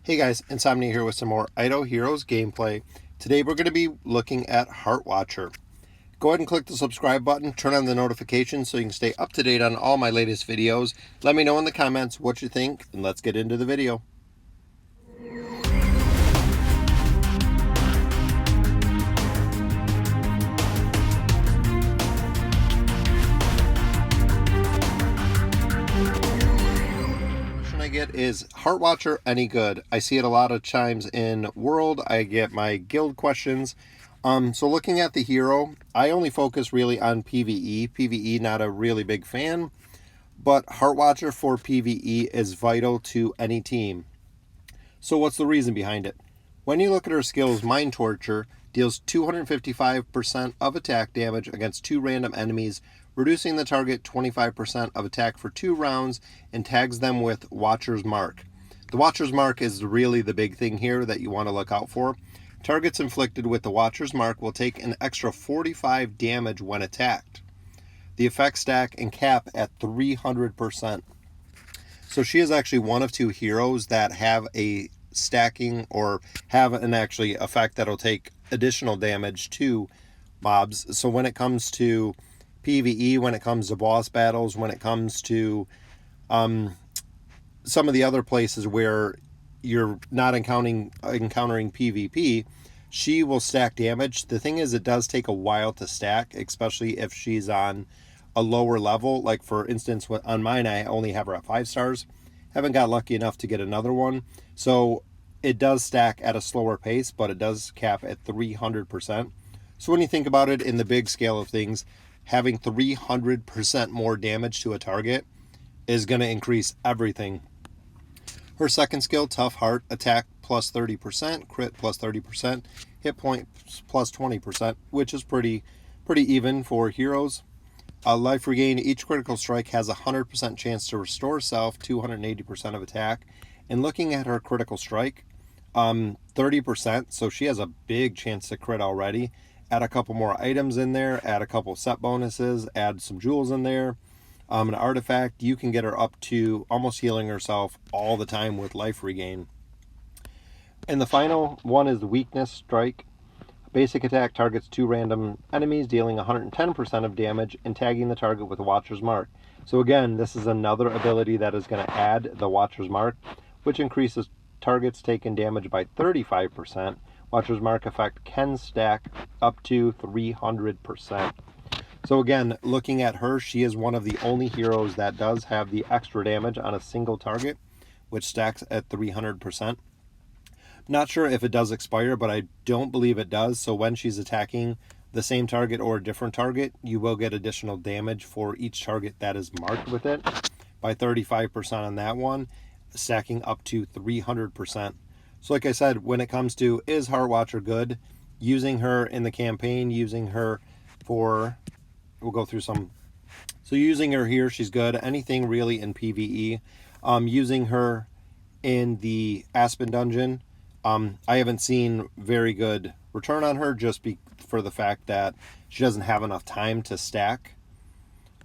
Hey guys, Insomnia here with some more Ido Heroes gameplay. Today we're going to be looking at Heart Watcher. Go ahead and click the subscribe button, turn on the notifications so you can stay up to date on all my latest videos. Let me know in the comments what you think, and let's get into the video. I get is Heart Watcher any good? I see it a lot of times in World. I get my guild questions. So looking at the hero, I only focus really on PvE. PvE, not a really big fan, but Heart Watcher for PvE is vital to any team. So what's the reason behind it? When you look at her skills, Mind Torture deals 255% of attack damage against 2 random enemies, reducing the target 25% of attack for 2 rounds, and tags them with Watcher's Mark. The Watcher's Mark is really the big thing here that you want to look out for. Targets inflicted with the Watcher's Mark will take an extra 45 damage when attacked. The effects stack and cap at 300%. So she is actually one of 2 heroes that have a stacking or have an actually effect that'll take additional damage to mobs. So when it comes to PvE, when it comes to boss battles, when it comes to some of the other places where you're not encountering PvP, she will stack damage. The thing is, it does take a while to stack, especially if she's on a lower level. Like for instance, on mine, I only have her at 5 stars. Haven't got lucky enough to get another one. So it does stack at a slower pace, but it does cap at 300%. So when you think about it in the big scale of things, having 300% more damage to a target is going to increase everything. Her second skill, Tough Heart, attack plus 30%, crit plus 30%, hit points plus 20%, which is pretty even for heroes. Life regain, each critical strike has a 100% chance to restore self, 280% of attack. And looking at her critical strike, 30%, so she has a big chance to crit already. Add a couple more items in there, add a couple set bonuses, add some jewels in there. An artifact, you can get her up to almost healing herself all the time with life regain. And the final one is the weakness strike. Basic attack targets 2 random enemies, dealing 110% of damage and tagging the target with a Watcher's Mark. So again, this is another ability that is going to add the Watcher's Mark, which increases targets taken damage by 35%. Watcher's Mark effect can stack up to 300%. So again, looking at her, she is one of the only heroes that does have the extra damage on a single target, which stacks at 300%. Not sure if it does expire, but I don't believe it does. So when she's attacking the same target or a different target, you will get additional damage for each target that is marked with it by 35% on that one, stacking up to 300%. So like I said, when it comes to is Heart Watcher good, using her in the campaign, using her for, we'll go through some. So using her here, she's good. Anything really in PvE. Using her in the Aspen dungeon, I haven't seen very good return on her just for the fact that she doesn't have enough time to stack.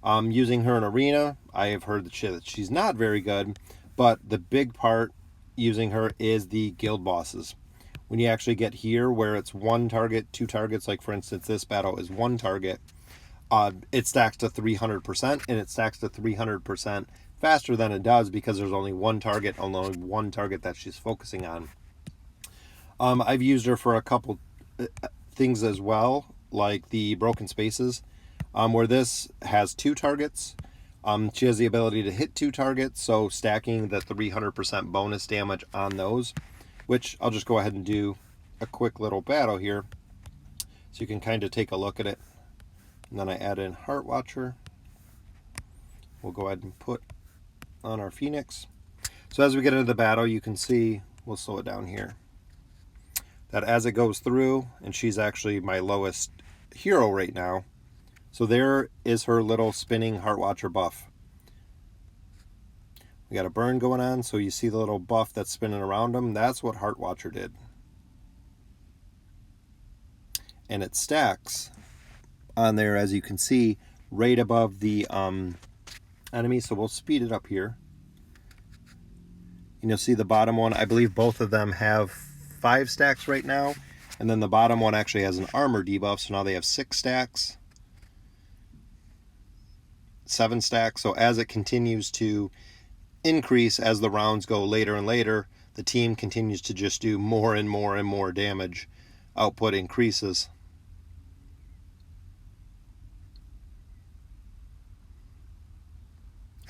Using her in arena, I have heard that she's not very good, but the big part using her is the guild bosses. When you actually get here where it's 1 target, 2 targets, like for instance this battle is 1 target, it stacks to 300%, and it stacks to 300% faster than it does because there's only 1 target, that she's focusing on. I've used her for a couple things as well, like the broken spaces, where this has 2 targets. She has the ability to hit 2 targets, so stacking the 300% bonus damage on those, which I'll just go ahead and do a quick little battle here so you can kind of take a look at it. And then I add in Heart Watcher. We'll go ahead and put on our Phoenix. So as we get into the battle, you can see, we'll slow it down here, that as it goes through, and she's actually my lowest hero right now. So there is her little spinning Heart Watcher buff. We got a burn going on, so you see the little buff that's spinning around them. That's what Heart Watcher did. And it stacks on there, as you can see, right above the enemy. So we'll speed it up here. And you'll see the bottom one, I believe both of them have 5 stacks right now. And then the bottom one actually has an armor debuff, so now they have 6 stacks. 7 stacks. So as it continues to increase as the rounds go later and later, the team continues to just do more and more and more damage. Output increases.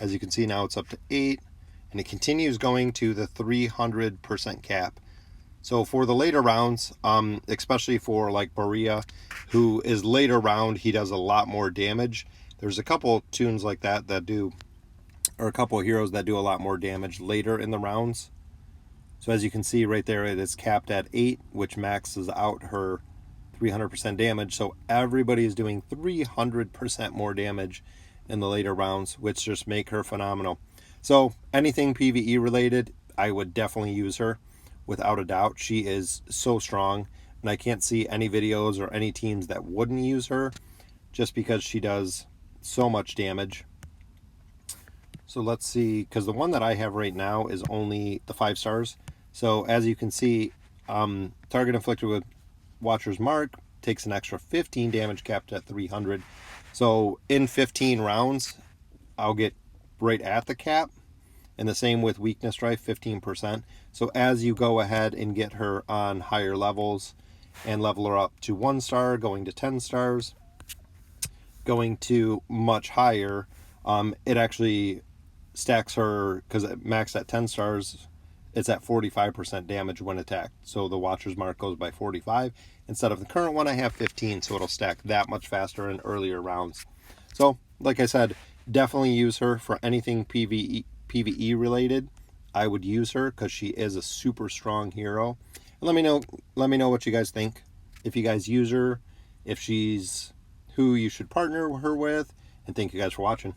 As you can see now it's up to 8, and it continues going to the 300% cap. So for the later rounds, especially for like Berea, who is later round, he does a lot more damage. There's a couple tunes like that do, or a couple of heroes that do a lot more damage later in the rounds. So as you can see right there, it is capped at 8, which maxes out her 300% damage. So everybody is doing 300% more damage in the later rounds, which just make her phenomenal. So anything PvE related, I would definitely use her. Without a doubt, she is so strong, and I can't see any videos or any teams that wouldn't use her just because she does so much damage. So let's see, because the one that I have right now is only the 5 stars. So as you can see, target inflicted with Watcher's Mark takes an extra 15 damage capped at 300. So in 15 rounds, I'll get right at the cap. And the same with Weakness Drive, 15%. So as you go ahead and get her on higher levels and level her up to 1 star, going to 10 stars, going to much higher, it actually stacks her, because it maxed at 10 stars, it's at 45% damage when attacked. So the Watcher's Mark goes by 45. Instead of the current one, I have 15, so it'll stack that much faster in earlier rounds. So, like I said, definitely use her for anything PvE related. I would use her because she is a super strong hero. And let me know what you guys think. If you guys use her, if she's who you should partner her with, and thank you guys for watching.